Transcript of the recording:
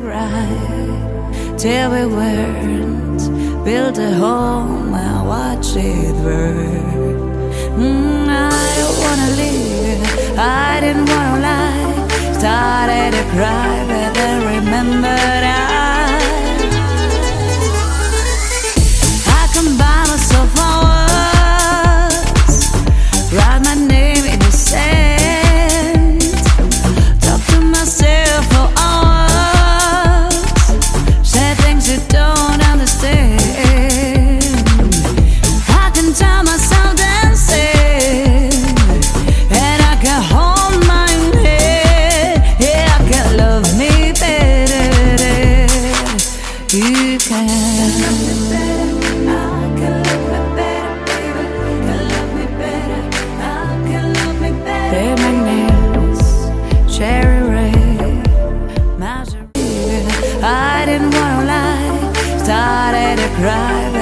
right till we weren't. Built a home and watch it burn. I don't wanna leave, I didn't wanna lie. Started to cry, but then remembered I can buy myself flowers, write my name in the sand, talk to myself for hours, say things you don't understand. I can tell myself dancing, and I can hold my head. Yeah, I can love me better. You can. Cherry red, I didn't wanna lie, started to cry.